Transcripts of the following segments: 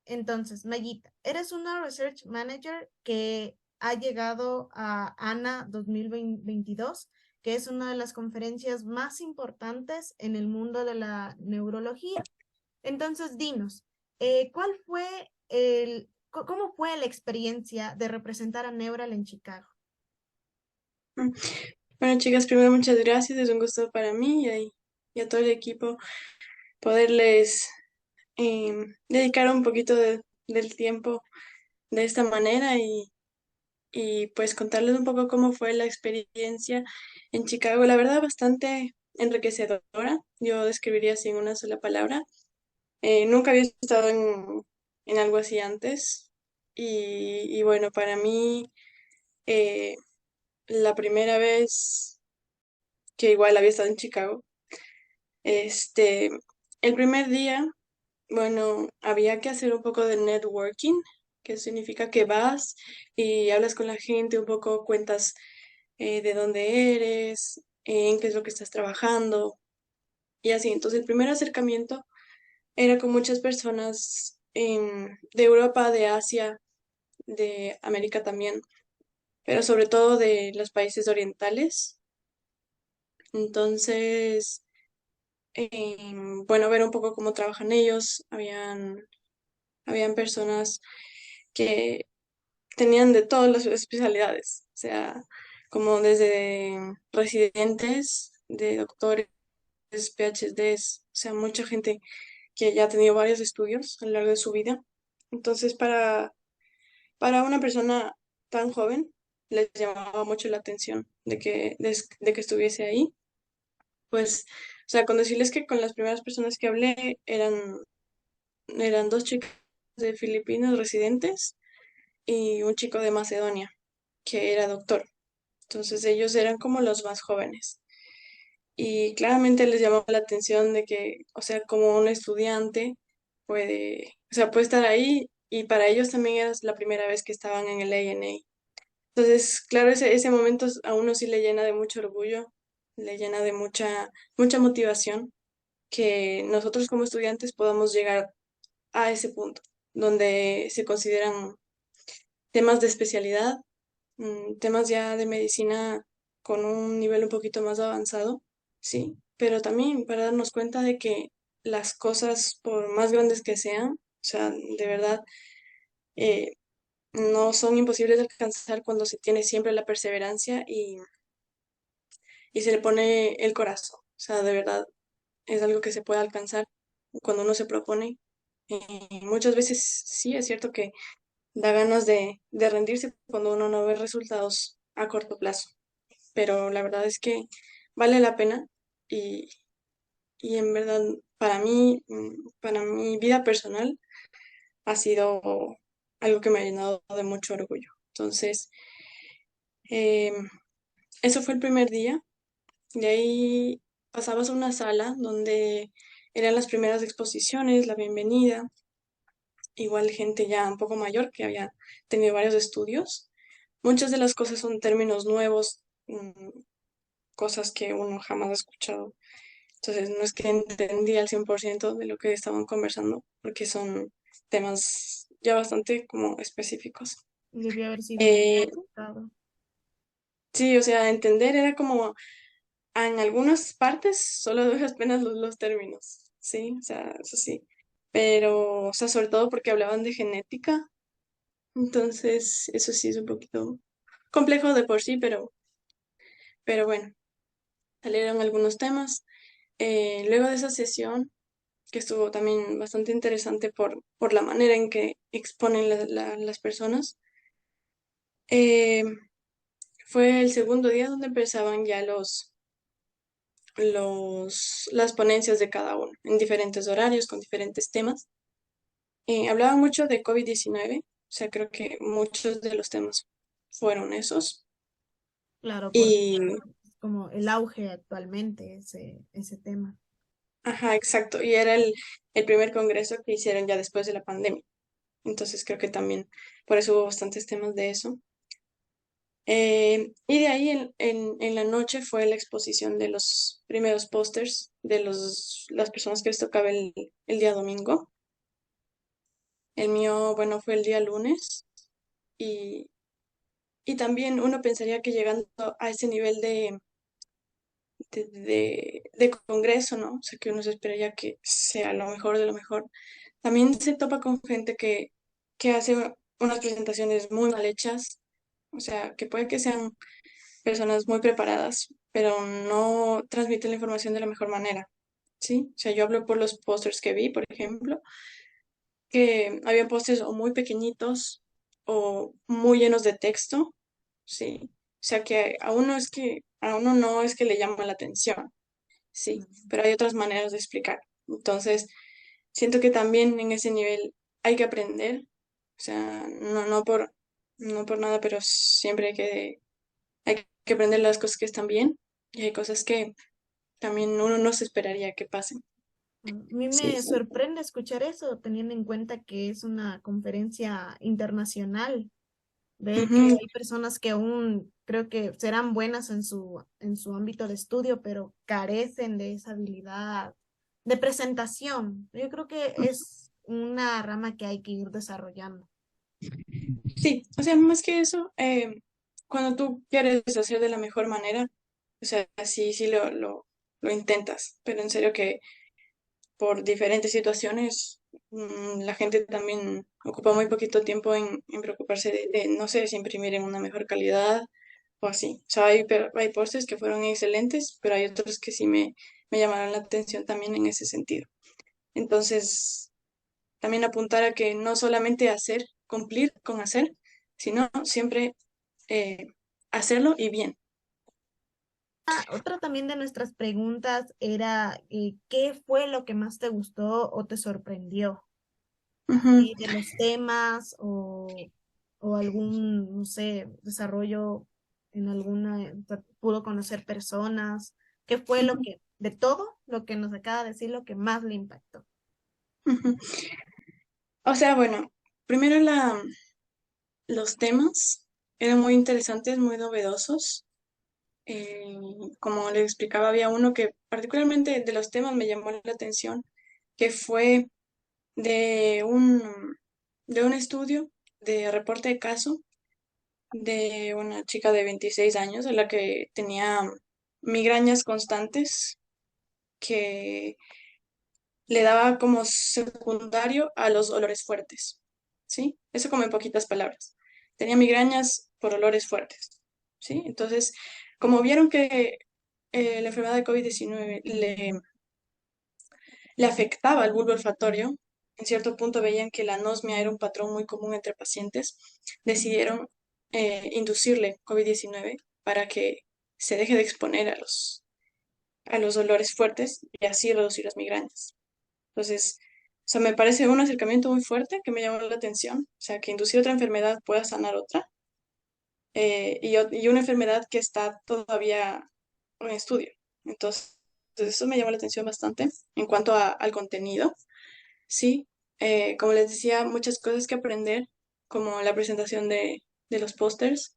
Entonces, Mayita, eres una Research Manager que ha llegado a ANA 2022, que es una de las conferencias más importantes en el mundo de la neurología. Entonces, dinos, ¿cuál fue cómo fue la experiencia de representar a Neural en Chicago? Mm. Bueno, chicas, primero muchas gracias. Es un gusto para mí y a todo el equipo poderles dedicar un poquito del tiempo de esta manera y pues contarles un poco cómo fue la experiencia en Chicago. La verdad, bastante enriquecedora. Yo describiría así en una sola palabra. Nunca había estado en algo así antes y bueno, para mí eh, la primera vez que igual había estado en Chicago. Este, el primer día, bueno, había que hacer un poco de networking, que significa que vas y hablas con la gente, un poco cuentas de dónde eres, en qué es lo que estás trabajando y así. Entonces, el primer acercamiento era con muchas personas de Europa, de Asia, de América también, pero sobre todo de los países orientales. Entonces, bueno, ver un poco cómo trabajan ellos. Habían personas que tenían de todas las especialidades, o sea, como desde residentes, de doctores, PhDs, o sea, mucha gente que ya ha tenido varios estudios a lo largo de su vida. Entonces, para una persona tan joven, les llamaba mucho la atención de que estuviese ahí. Pues, o sea, con decirles que con las primeras personas que hablé eran dos chicas de Filipinas residentes y un chico de Macedonia, que era doctor. Entonces ellos eran como los más jóvenes. Y claramente les llamó la atención de que, o sea, como un estudiante puede estar ahí y para ellos también era la primera vez que estaban en el ANA. Entonces, claro, ese momento a uno sí le llena de mucho orgullo, le llena de mucha motivación que nosotros como estudiantes podamos llegar a ese punto donde se consideran temas de especialidad, temas ya de medicina con un nivel un poquito más avanzado, sí, pero también para darnos cuenta de que las cosas, por más grandes que sean, o sea, de verdad, eh, no son imposibles de alcanzar cuando se tiene siempre la perseverancia y se le pone el corazón. O sea, de verdad, es algo que se puede alcanzar cuando uno se propone. Muchas veces sí es cierto que da ganas de rendirse cuando uno no ve resultados a corto plazo, pero la verdad es que vale la pena y, y en verdad para mí, para mi vida personal ha sido algo que me ha llenado de mucho orgullo. Entonces, eh, eso fue el primer día. De ahí pasabas a una sala donde eran las primeras exposiciones, la bienvenida, igual gente ya un poco mayor que había tenido varios estudios. Muchas de las cosas son términos nuevos, cosas que uno jamás ha escuchado. Entonces, no es que entendía al 100% de lo que estaban conversando, porque son temas ya bastante como específicos. Debió haber sido muy Eh, complicado. sí, o sea, entender era como, en algunas partes solo doy apenas los términos, sí, o sea, eso sí. Pero, o sea, sobre todo porque hablaban de genética, entonces eso sí es un poquito complejo de por sí, pero bueno, salieron algunos temas. Luego de esa sesión, que estuvo también bastante interesante por la manera en que exponen las personas, eh, fue el segundo día donde empezaban ya las ponencias de cada uno, en diferentes horarios, con diferentes temas. Hablaban mucho de COVID-19, o sea, creo que muchos de los temas fueron esos. Claro, porque Y, es como el auge actualmente, ese tema. ajá, exacto, y era el primer congreso que hicieron ya después de la pandemia. Entonces creo que también por eso hubo bastantes temas de eso. Y de ahí en la noche fue la exposición de los primeros pósters de las personas que les tocaba el día domingo. El mío, bueno, fue el día lunes y, y también uno pensaría que llegando a ese nivel de congreso, ¿no? O sea, que uno se esperaría que sea lo mejor de lo mejor. También se topa con gente que hace unas presentaciones muy mal hechas, o sea, que puede que sean personas muy preparadas, pero no transmiten la información de la mejor manera, ¿sí? O sea, yo hablo por los pósters que vi, por ejemplo, que había pósters o muy pequeñitos o muy llenos de texto, ¿sí? O sea, que a uno no es que le llama la atención, sí, pero hay otras maneras de explicar. Entonces, siento que también en ese nivel hay que aprender, o sea, no por nada, pero siempre hay que aprender las cosas que están bien y hay cosas que también uno no se esperaría que pasen. A mí Sí. me sorprende escuchar eso, teniendo en cuenta que es una conferencia internacional. Ver que Ujú. hay personas que aún creo que serán buenas en su ámbito de estudio, pero carecen de esa habilidad de presentación. Yo creo que es una rama que hay que ir desarrollando. Sí, o sea, más que eso, cuando tú quieres hacer de la mejor manera, o sea, sí lo intentas, pero en serio que por diferentes situaciones, la gente también ocupa muy poquito tiempo en preocuparse no sé, si imprimir en una mejor calidad o así. O sea, hay postres que fueron excelentes, pero hay otros que sí me llamaron la atención también en ese sentido. Entonces, también apuntar a que no solamente hacer, cumplir con hacer, sino siempre eh, hacerlo y bien. Otra también de nuestras preguntas era, ¿qué fue lo que más te gustó o te sorprendió? Ujú, De los temas o algún, no sé, desarrollo en alguna, pudo conocer personas. ¿Qué fue lo ujú, que, de todo lo que nos acaba de decir, lo que más le impactó? ujú. O sea, bueno, primero los temas eran muy interesantes, muy novedosos. Eh, Como les explicaba, había uno que particularmente de los temas me llamó la atención, que fue de de un estudio de reporte de caso de una chica de 26 años a la que tenía migrañas constantes que le daba como secundario a los olores fuertes, ¿sí? Eso como en poquitas palabras. Tenía migrañas por olores fuertes, ¿sí? Entonces, como vieron que la enfermedad de COVID-19 le afectaba al bulbo olfatorio, en cierto punto veían que la anosmia era un patrón muy común entre pacientes, decidieron inducirle COVID-19 para que se deje de exponer a a los olores fuertes y así reducir las migrañas. Entonces, o sea, me parece un acercamiento muy fuerte que me llamó la atención, o sea, que inducir otra enfermedad pueda sanar otra, y una enfermedad que está todavía en estudio. Entonces, eso me llamó la atención bastante en cuanto al contenido. Sí, como les decía, muchas cosas que aprender, como la presentación de los pósters.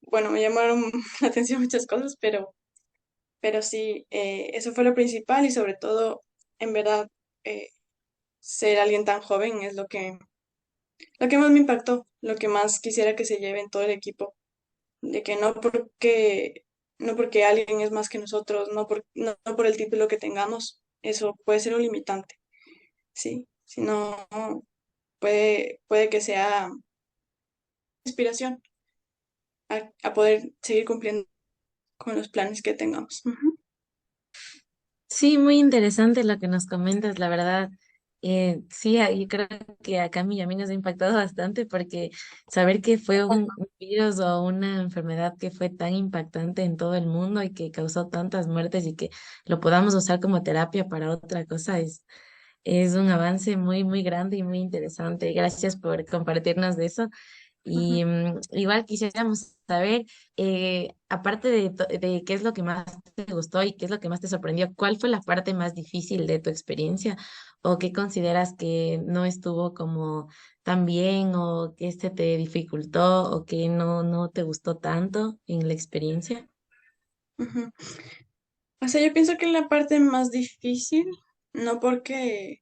Bueno, me llamaron la atención muchas cosas, pero sí, eso fue lo principal y sobre todo, en verdad, eh, ser alguien tan joven es lo que más me impactó, lo que más quisiera que se lleve en todo el equipo, de que no porque alguien es más que nosotros, no por el título que tengamos, eso puede ser un limitante, sí, sino puede que sea inspiración a poder seguir cumpliendo con los planes que tengamos. Ujú, Sí, muy interesante lo que nos comentas, la verdad. Sí, yo creo que acá a mí nos ha impactado bastante porque saber que fue un virus o una enfermedad que fue tan impactante en todo el mundo y que causó tantas muertes y que lo podamos usar como terapia para otra cosa es un avance muy, muy grande y muy interesante. Gracias por compartirnos de eso. ujú. Y igual quisiéramos saber, aparte de qué es lo que más te gustó y qué es lo que más te sorprendió, ¿cuál fue la parte más difícil de tu experiencia o qué consideras que no estuvo como tan bien o que se te dificultó o que no te gustó tanto en la experiencia? Ujú. O sea, yo pienso que la parte más difícil, no porque,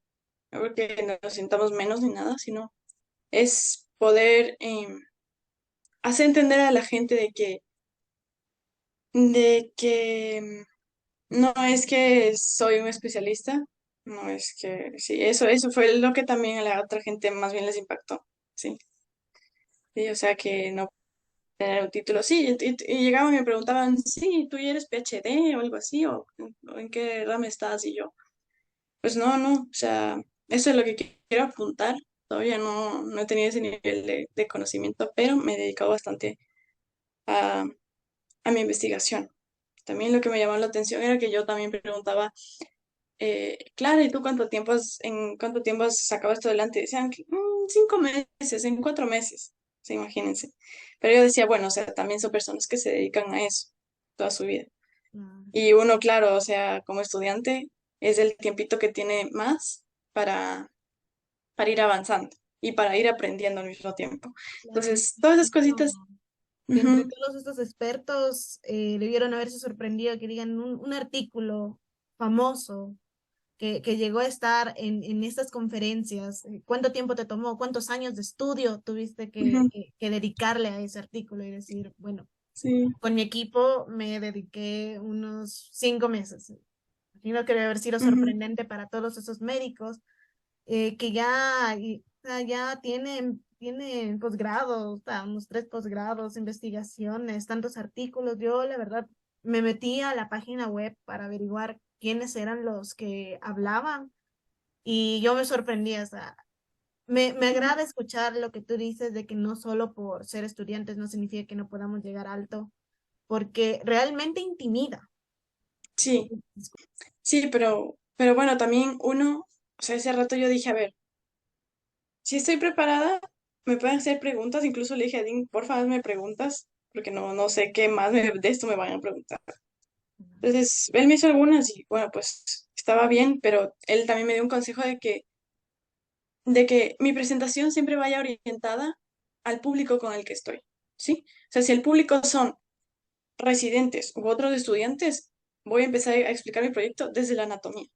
no porque nos sintamos menos ni nada, sino es poder hacer entender a la gente de que no es que soy un especialista, no es que, sí, eso fue lo que también a la otra gente más bien les impactó, sí. Sí, o sea que no tener un título, sí, y llegaban y me preguntaban, sí, ¿tú ya eres PhD o algo así? ¿O en qué rama estás? Y yo, pues no, no, o sea, eso es lo que quiero apuntar. Todavía no he tenido ese nivel de conocimiento, pero me he dedicado bastante a, a mi investigación. También lo que me llamó la atención era que yo también preguntaba, claro, ¿y tú en cuánto tiempo has sacado esto adelante? Y decían, "Mm, 5 meses, en 4 meses, sí, imagínense. Pero yo decía, bueno, o sea, también son personas que se dedican a eso toda su vida. Claro, Y uno, claro, o sea, como estudiante, es el tiempito que tiene más para, para ir avanzando y para ir aprendiendo al mismo tiempo. claro, me Entonces, todas esas cositas, imagino que entre ujú, todos estos expertos debieron haberse sorprendido que digan un artículo famoso que llegó a estar en estas conferencias. ¿Cuánto tiempo te tomó? ¿Cuántos años de estudio tuviste ujú, que dedicarle a ese artículo? Y decir, bueno, sí, con mi equipo me dediqué unos 5 meses. Imagino que debe haber sido ujú, sorprendente para todos esos médicos que ya, o sea, ya tienen posgrados, o sea, unos 3 posgrados, investigaciones, tantos artículos. Yo, la verdad, me metí a la página web para averiguar quiénes eran los que hablaban y yo me sorprendía, o sea, me agrada escuchar lo que tú dices de que no solo por ser estudiantes no significa que no podamos llegar alto, porque realmente intimida. sí, sí, pero bueno, también uno, o sea, ese rato yo dije, a ver, si estoy preparada, me pueden hacer preguntas. Incluso le dije a Dean, por favor, me preguntas, porque no sé qué más de esto me van a preguntar. Entonces, él me hizo algunas y bueno, pues estaba bien, pero él también me dio un consejo de que mi presentación siempre vaya orientada al público con el que estoy, ¿sí? O sea, si el público son residentes u otros estudiantes, voy a empezar a explicar mi proyecto desde la anatomía.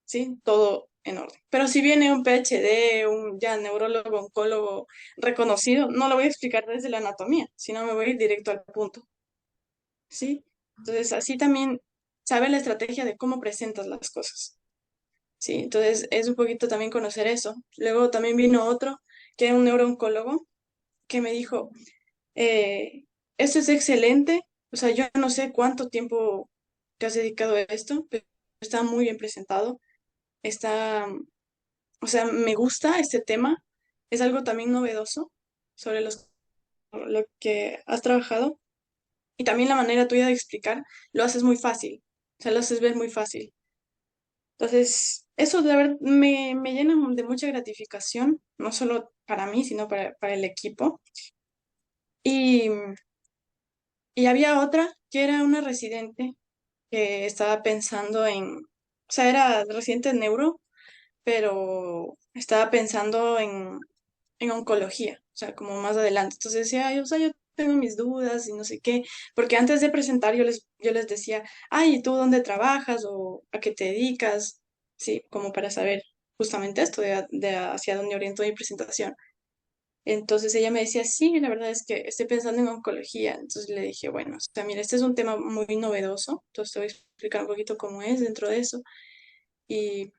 ¿Sí? Todo en orden. Pero si viene un PhD, un ya neurólogo, oncólogo reconocido, no lo voy a explicar desde la anatomía, sino me voy a ir directo al punto, ¿sí? Entonces, así también sabe la estrategia de cómo presentas las cosas, ¿sí? Entonces, es un poquito también conocer eso. Luego también vino otro, que era un neurooncólogo, que me dijo, esto es excelente, o sea, yo no sé cuánto tiempo te has dedicado a esto, pero está muy bien presentado, está. O sea, me gusta este tema. Es algo también novedoso sobre lo que has trabajado. Y también la manera tuya de explicar lo haces muy fácil. O sea, lo haces ver muy fácil. Entonces, eso de verdad me llena de mucha gratificación, no solo para mí, sino para el equipo. Y, y había otra que era una residente que estaba pensando o sea, era residente en neuro, pero estaba pensando en oncología, o sea, como más adelante. Entonces decía, ay, o sea, yo tengo mis dudas y no sé qué, porque antes de presentar yo les decía, ay, ¿y tú dónde trabajas o a qué te dedicas? Sí, como para saber justamente esto de hacia dónde oriento mi presentación. Entonces ella me decía, sí, la verdad es que estoy pensando en oncología. Entonces le dije, bueno, o sea, mira, este es un tema muy novedoso, entonces te voy a explicar un poquito cómo es dentro de eso. Y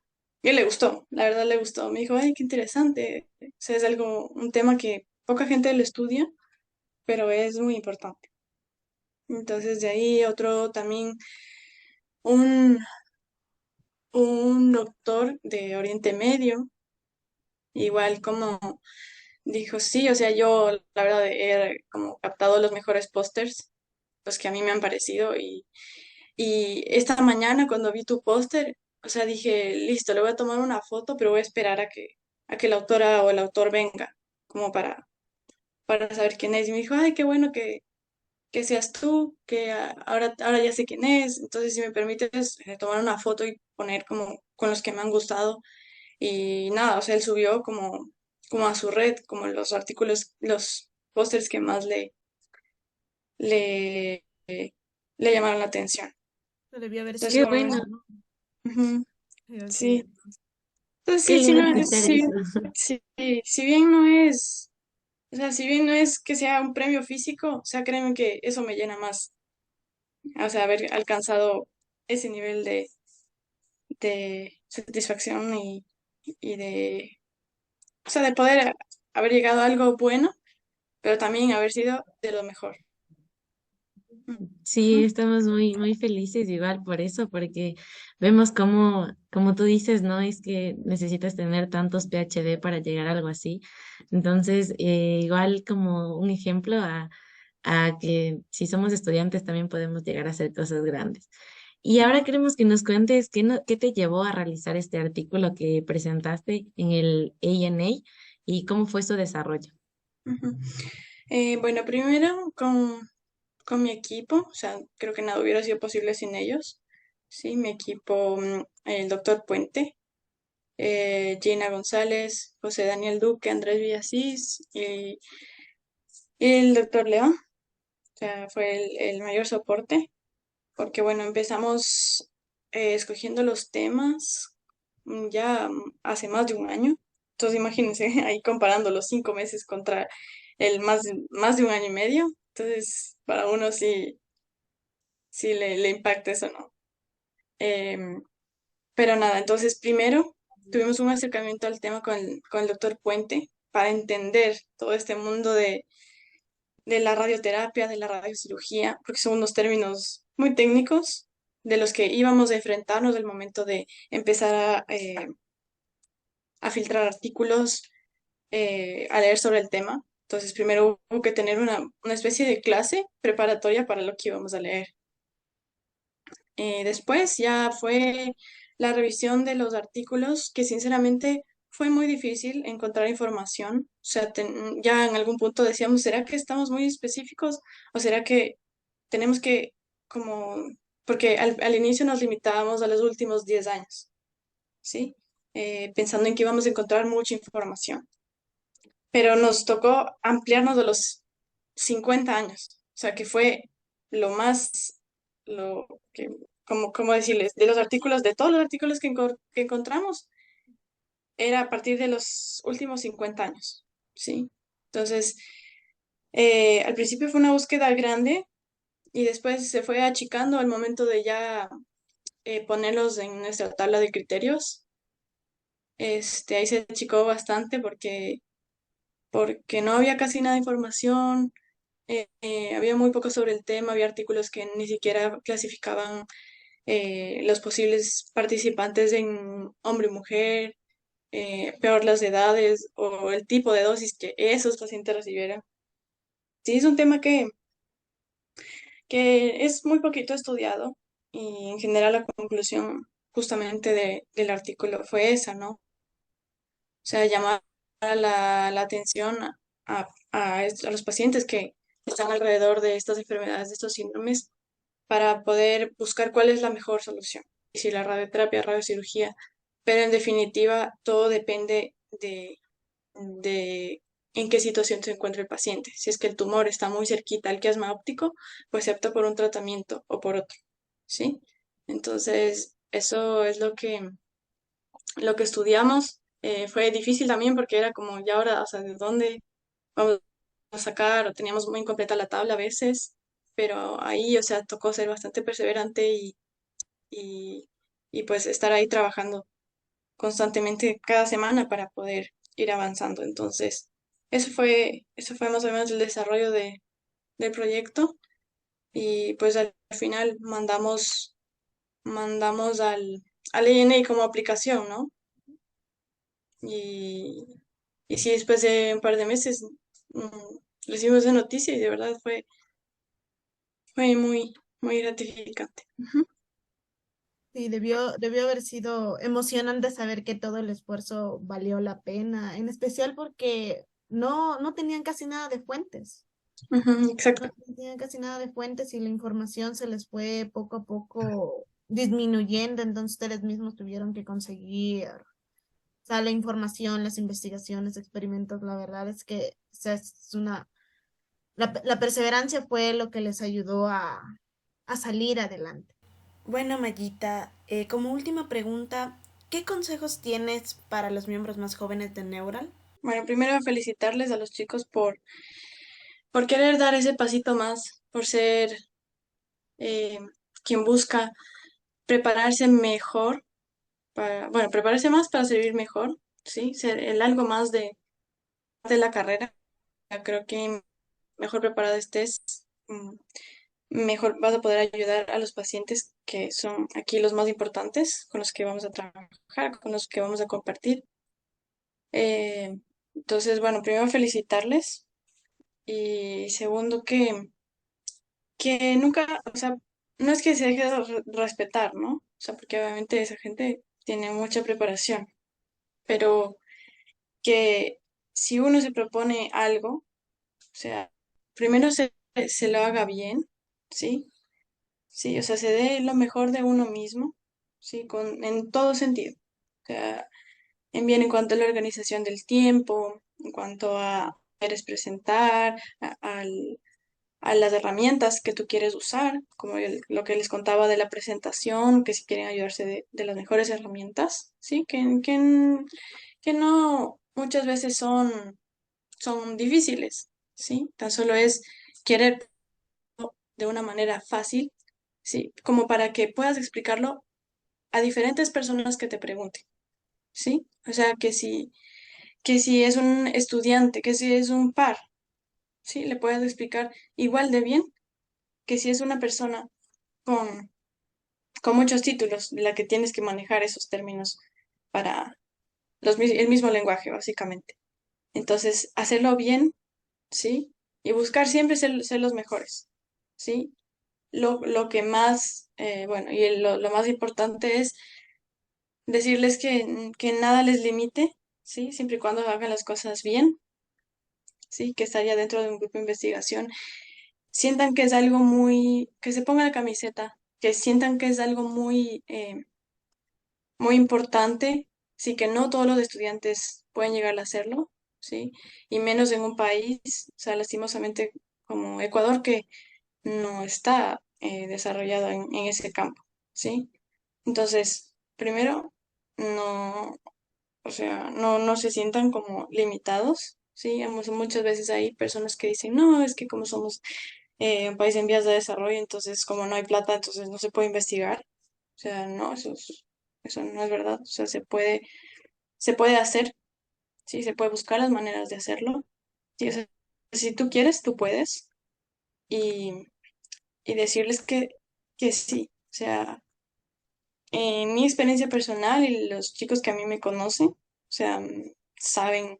le gustó, la verdad le gustó. Me dijo, ay, qué interesante. O sea, es un tema que poca gente lo estudia, pero es muy importante. Entonces, de ahí otro también, un, un doctor de Oriente Medio, igual como dijo, sí, o sea, yo la verdad he como captado los mejores pósters, los que a mí me han parecido, y esta mañana cuando vi tu póster, o sea, dije, listo, le voy a tomar una foto, pero voy a esperar a que la autora o el autor venga, como para saber quién es. Y me dijo, ay, qué bueno que seas tú, que ahora ya sé quién es. Entonces, si me permites, tomar una foto y poner como con los que me han gustado. Y nada, o sea, él subió como a su red, como los artículos, los pósters que más le, le llamaron la atención. Debió haber Entonces, Qué sido como, bueno. bueno, ¿no? ujú, Creo que sí. Entonces Qué sí, sí, lindo no es, escuchar eso. si bien no es, o sea, si bien no es que sea un premio físico, o sea, créeme que eso me llena más, o sea, haber alcanzado ese nivel de satisfacción y de, o sea, de poder haber llegado a algo bueno, pero también haber sido de lo mejor. Sí, estamos muy, muy felices igual por eso, porque vemos cómo, como tú dices, no es que necesitas tener tantos PhD para llegar a algo así. Entonces, igual como un ejemplo a que si somos estudiantes también podemos llegar a hacer cosas grandes. Y ahora queremos que nos cuentes qué, qué te llevó a realizar este artículo que presentaste en el ANA y cómo fue su desarrollo. Ujú. Bueno, primero con mi equipo, o sea, creo que nada hubiera sido posible sin ellos. Sí, mi equipo, el doctor Puente, Gina González, José Daniel Duque, Andrés Villasís y el doctor León. O sea, fue el mayor soporte, porque bueno, empezamos escogiendo los temas ya hace más de un año. Entonces, imagínense ahí comparando los 5 meses contra el más de un año y medio. Entonces, para uno sí, sí le impacta eso, ¿no? Em, pero nada, entonces primero tuvimos un acercamiento al tema con el doctor Puente para entender todo este mundo de la radioterapia, de la radiocirugía, porque son unos términos muy técnicos de los que íbamos a enfrentarnos al momento de empezar a filtrar artículos, a leer sobre el tema. Entonces, primero hubo que tener una especie de clase preparatoria para lo que íbamos a leer. Después ya fue la revisión de los artículos, que sinceramente fue muy difícil encontrar información. O sea, ya en algún punto decíamos, ¿será que estamos muy específicos o será que tenemos que, como, porque al inicio nos limitábamos a los últimos 10 años, ¿sí? Pensando en que íbamos a encontrar mucha información, pero nos tocó ampliarnos a los 50 años, o sea, que fue lo más, lo que, como decirles, de los artículos, de todos los artículos que encontramos, era a partir de los últimos 50 años, ¿sí? Entonces, al principio fue una búsqueda grande y después se fue achicando al momento de ya ponerlos en nuestra tabla de criterios. Ahí se achicó bastante porque no había casi nada de información, había muy poco sobre el tema, había artículos que ni siquiera clasificaban los posibles participantes en hombre y mujer, peor las edades o el tipo de dosis que esos pacientes recibieran. Sí, es un tema que es muy poquito estudiado y en general la conclusión justamente del artículo fue esa, ¿no? O sea, llamar a la atención a los pacientes que están alrededor de estas enfermedades, de estos síndromes, para poder buscar cuál es la mejor solución. Y si la radioterapia, radiocirugía, pero en definitiva todo depende de en qué situación se encuentra el paciente. Si es que el tumor está muy cerquita al quiasma óptico, pues se opta por un tratamiento o por otro, ¿sí? Entonces, eso es lo que estudiamos. Fue difícil también porque era como, ya ahora, o sea, ¿de dónde vamos a sacar? O teníamos muy incompleta la tabla a veces, pero ahí, o sea, tocó ser bastante perseverante y, y pues estar ahí trabajando constantemente cada semana para poder ir avanzando. Entonces, eso fue más o menos el desarrollo del proyecto y pues al final mandamos al INA como aplicación, ¿no? Y, y sí, después de un par de meses recibimos esa noticia y de verdad fue muy, muy gratificante. Ujú, Sí, debió haber sido emocionante saber que todo el esfuerzo valió la pena, en especial porque no tenían casi nada de fuentes. ujú, No exacto. tenían casi nada de fuentes y la información se les fue poco a poco disminuyendo, entonces ustedes mismos tuvieron que conseguir, o sea, la información, las investigaciones, experimentos, la verdad es que o sea, la perseverancia fue lo que les ayudó a salir adelante. Bueno, Mayita, como última pregunta, ¿Qué consejos tienes para los miembros más jóvenes de Neural? Bueno, primero felicitarles a los chicos por querer dar ese pasito más, por ser eh, quien busca prepararse mejor, bueno, prepararse más para servir mejor, ¿sí? Ser el algo más de la carrera. Creo que mejor preparado estés, mejor vas a poder ayudar a los pacientes que son aquí los más importantes, con los que vamos a trabajar, con los que vamos a compartir. Entonces, bueno, primero felicitarles y segundo que nunca, o sea, no es que se deje de respetar, ¿no? O sea, porque obviamente esa gente tiene mucha preparación, pero que si uno se propone algo, o sea, primero se lo haga bien, ¿sí? Sí, o sea, se dé lo mejor de uno mismo, ¿sí? En todo sentido. O sea, en bien en cuanto a la organización del tiempo, en cuanto a quieres presentar, a las herramientas que tú quieres usar, como lo que les contaba de la presentación, que si quieren ayudarse de las mejores herramientas, ¿sí? Que no muchas veces son difíciles, ¿sí? Tan solo es querer de una manera fácil, ¿sí? Como para que puedas explicarlo a diferentes personas que te pregunten, ¿sí? O sea, que si es un estudiante, que si es un par, ¿sí? Le puedes explicar igual de bien que si es una persona con, con muchos títulos, de la que tienes que manejar esos términos para el mismo lenguaje, básicamente. Entonces, hacerlo bien, ¿sí? Y buscar siempre ser los mejores, ¿sí? Lo que más, bueno, y lo más importante es decirles que nada les limite, ¿sí? Siempre y cuando hagan las cosas bien, ¿sí? Que estaría dentro de un grupo de investigación. Sientan que es algo muy, que se pongan la camiseta, que sientan que es algo muy importante, sí, que no todos los estudiantes pueden llegar a hacerlo, ¿sí? Y menos en un país, o sea, lastimosamente como Ecuador, que no está desarrollado en ese campo, ¿sí? Entonces, primero, no, o sea, no se sientan como limitados, ¿sí? Muchas veces hay personas que dicen, no, es que como somos un país en vías de desarrollo, entonces como no hay plata, entonces no se puede investigar. O sea, no, eso no es verdad. O sea, se puede hacer, sí, se puede buscar las maneras de hacerlo. Sí, o sea, si tú quieres, tú puedes. Y, y decirles que sí. O sea, en mi experiencia personal y los chicos que a mí me conocen, o sea, saben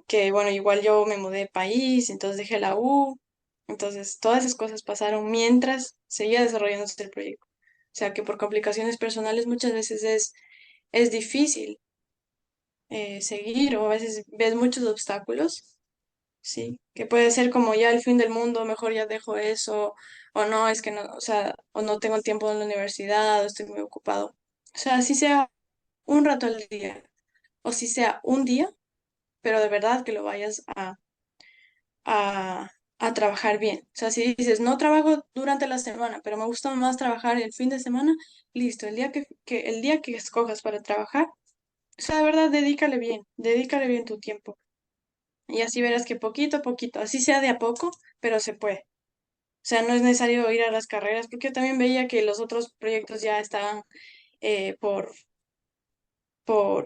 que, bueno, igual yo me mudé de país, entonces dejé la U. Entonces, todas esas cosas pasaron mientras seguía desarrollándose el proyecto. O sea, que por complicaciones personales muchas veces es difícil seguir o a veces ves muchos obstáculos, ¿sí? Que puede ser como ya el fin del mundo, mejor ya dejo eso, o no, es que no, o sea, o no tengo tiempo en la universidad, o estoy muy ocupado. O sea, si sea un rato al día, o si sea un día, pero de verdad que lo vayas a trabajar bien. O sea, si dices, no trabajo durante la semana, pero me gusta más trabajar el fin de semana, listo, el día que escojas para trabajar, o sea, de verdad, dedícale bien tu tiempo. Y así verás que poquito a poquito, así sea de a poco, pero se puede. O sea, no es necesario ir a las carreras, porque yo también veía que los otros proyectos ya estaban por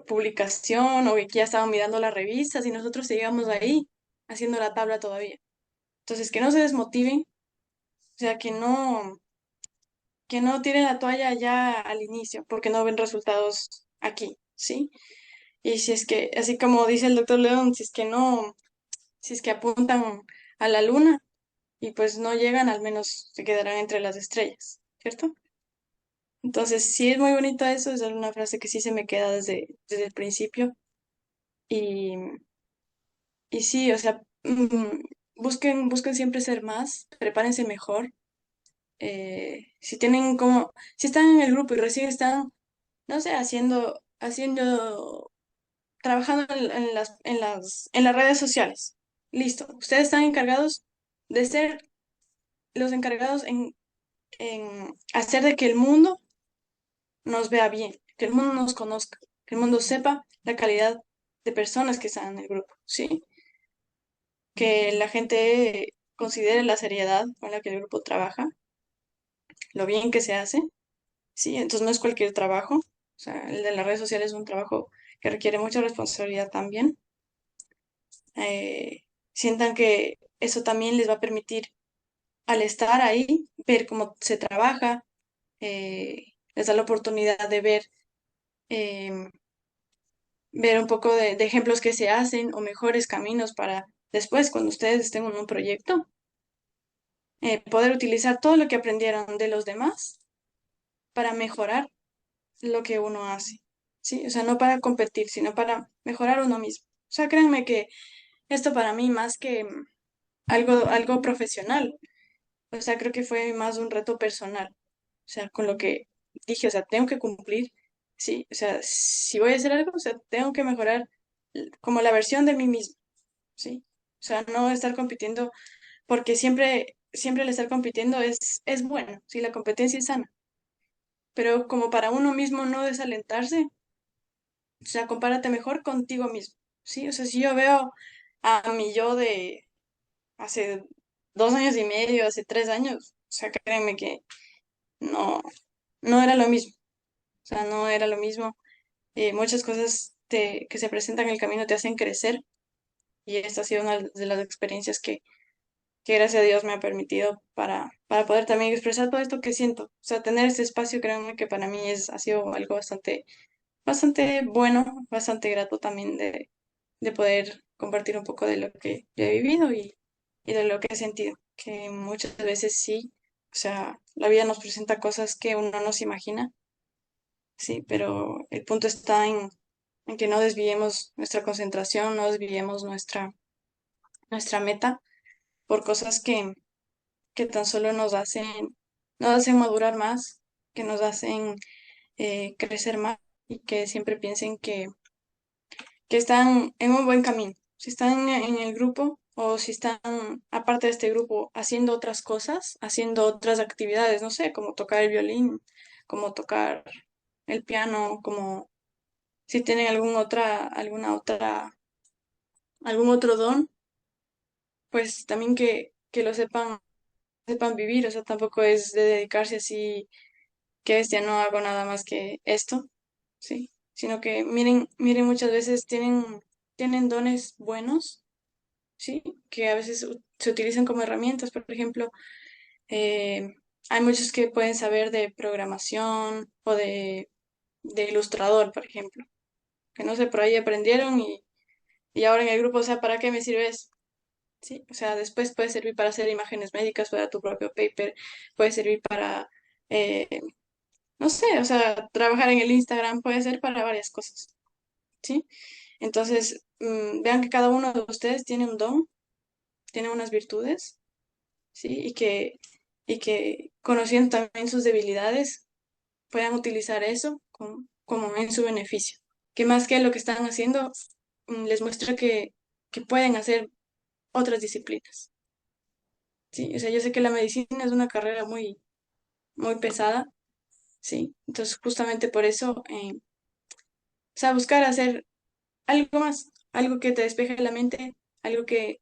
publicación o que ya estaban mirando las revistas y nosotros seguíamos ahí haciendo la tabla todavía. Entonces, que no se desmotiven, o sea, que no tiren la toalla ya al inicio, porque no ven resultados aquí, ¿sí? Y si es que, así como dice el doctor León, si es que apuntan a la luna y pues no llegan, al menos se quedarán entre las estrellas, ¿cierto? Entonces, sí es muy bonito eso, es una frase que sí se me queda desde el principio. Y, y sí, o sea, busquen siempre ser más, prepárense mejor. Si están en el grupo y recién están, no sé, trabajando en las redes sociales. Listo. Ustedes están encargados de ser los encargados en hacer de que el mundo nos vea bien. que el mundo nos conozca, que el mundo sepa la calidad de personas que están en el grupo, ¿sí? Que la gente considere la seriedad con la que el grupo trabaja, lo bien que se hace, ¿sí? Entonces no es cualquier trabajo, o sea, el de las redes sociales es un trabajo que requiere mucha responsabilidad también. Sientan que eso también les va a permitir, al estar ahí, ver cómo se trabaja, les da la oportunidad de em, ver un poco de ejemplos que se hacen o mejores caminos para después, cuando ustedes estén en un proyecto, poder utilizar todo lo que aprendieron de los demás para mejorar lo que uno hace, ¿sí? O sea, no para competir, sino para mejorar uno mismo. O sea, créanme que esto para mí, más que algo profesional, o sea, creo que fue más un reto personal. O sea, con lo que dije, o sea, tengo que cumplir, ¿sí? O sea, si voy a hacer algo, o sea, tengo que mejorar como la versión de mí mismo, ¿sí? O sea, no estar compitiendo, porque siempre el estar compitiendo es bueno, sí, la competencia es sana, pero como para uno mismo no desalentarse, o sea, compárate mejor contigo mismo, ¿sí? O sea, si yo veo a mi yo de hace 2 años y medio, hace 3 años, o sea, créeme que no, no era lo mismo, o sea, no era lo mismo. Muchas cosas que se presentan en el camino te hacen crecer y esta ha sido una de las experiencias que gracias a Dios me ha permitido para poder también expresar todo esto que siento. O sea, tener este espacio, créanme que para mí ha sido algo bastante bueno, bastante grato también de poder compartir un poco de lo que yo he vivido y de lo que he sentido, que muchas veces sí, o sea, la vida nos presenta cosas que uno no se imagina, sí, pero el punto está en que no desviemos nuestra concentración, no desviemos nuestra meta por cosas que tan solo nos hacen madurar más, que nos hacen crecer más y que siempre piensen que están en un buen camino. Si están en el grupo o si están aparte de este grupo haciendo otras cosas, haciendo otras actividades, no sé, como tocar el violín, como tocar el piano, como si tienen algún otro don, pues también que lo sepan vivir, o sea, tampoco es de dedicarse así, que bestia, no hago nada más que esto, sí, sino que miren, muchas veces tienen dones buenos, sí, que a veces se utilizan como herramientas, por ejemplo, eh, hay muchos que pueden saber de programación o de ilustrador, por ejemplo, que no sé, por ahí aprendieron y ahora en el grupo, o sea, ¿para qué me sirve eso? Sí, o sea, después puede servir para hacer imágenes médicas para tu propio paper, puede servir para, eh, no sé, o sea, trabajar en el Instagram puede ser para varias cosas, ¿sí? Entonces, vean que cada uno de ustedes tiene un don, tiene unas virtudes, ¿sí? Y que conociendo también sus debilidades, puedan utilizar eso como en su beneficio. Que más que lo que están haciendo, les muestra que pueden hacer otras disciplinas. Sí, o sea, yo sé que la medicina es una carrera muy, muy pesada, sí. Entonces, justamente por eso, o sea, buscar hacer algo más, algo que te despeje la mente, algo que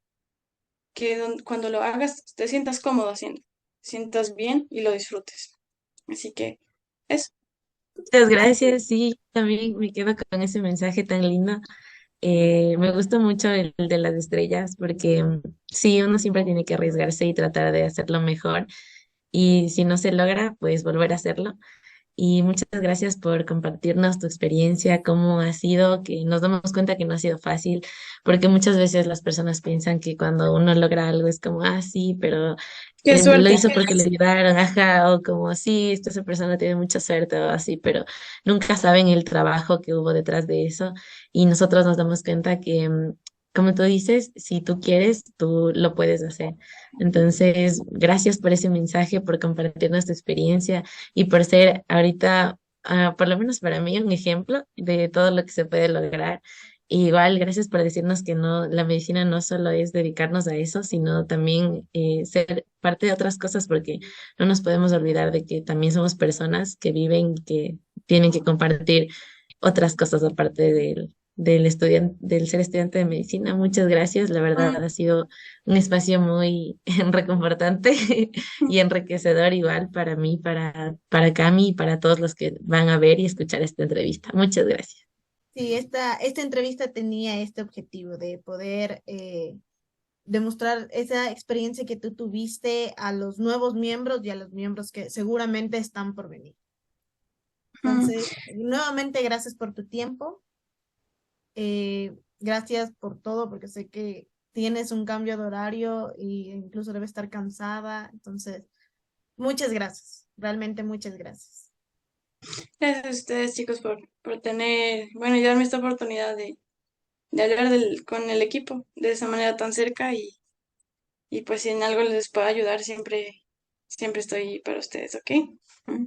cuando lo hagas te sientas cómodo haciendo, sientas bien y lo disfrutes. Así que eso. Muchas gracias, sí, también me quedo con ese mensaje tan lindo. Me gusta mucho el de las estrellas porque sí, uno siempre tiene que arriesgarse y tratar de hacerlo mejor. Y si no se logra, pues volver a hacerlo. Y muchas gracias por compartirnos tu experiencia, cómo ha sido, que nos damos cuenta que no ha sido fácil, porque muchas veces las personas piensan que cuando uno logra algo es como, ah, sí, pero Qué lo suerte. hizo porque le ayudaron, ajá, o como, sí, esa persona tiene mucha suerte o así, pero nunca saben el trabajo que hubo detrás de eso. Y nosotros nos damos cuenta que, como tú dices, si tú quieres, tú lo puedes hacer. Entonces, gracias por ese mensaje, por compartir nuestra experiencia y por ser ahorita por lo menos para mí, un ejemplo de todo lo que se puede lograr. Y igual, gracias por decirnos que no, la medicina no solo es dedicarnos a eso, sino también ser parte de otras cosas, porque no nos podemos olvidar de que también somos personas que viven, que tienen que compartir otras cosas aparte del estudiante, del ser estudiante de medicina. Muchas gracias, la verdad Mm, ha sido un espacio muy reconfortante y enriquecedor igual para mí, para Cami y para todos los que van a ver y escuchar esta entrevista. Muchas gracias. Sí, esta entrevista tenía este objetivo de poder demostrar esa experiencia que tú tuviste a los nuevos miembros y a los miembros que seguramente están por venir. mm. Entonces, nuevamente, gracias por tu tiempo. Gracias por todo, porque sé que tienes un cambio de horario e incluso debes estar cansada. Entonces, muchas gracias. Realmente muchas gracias. Gracias a ustedes, chicos, por tener, bueno, y darme esta oportunidad de hablar con el equipo de esa manera tan cerca y pues si en algo les puedo ayudar, siempre estoy para ustedes, ¿ok? Mm.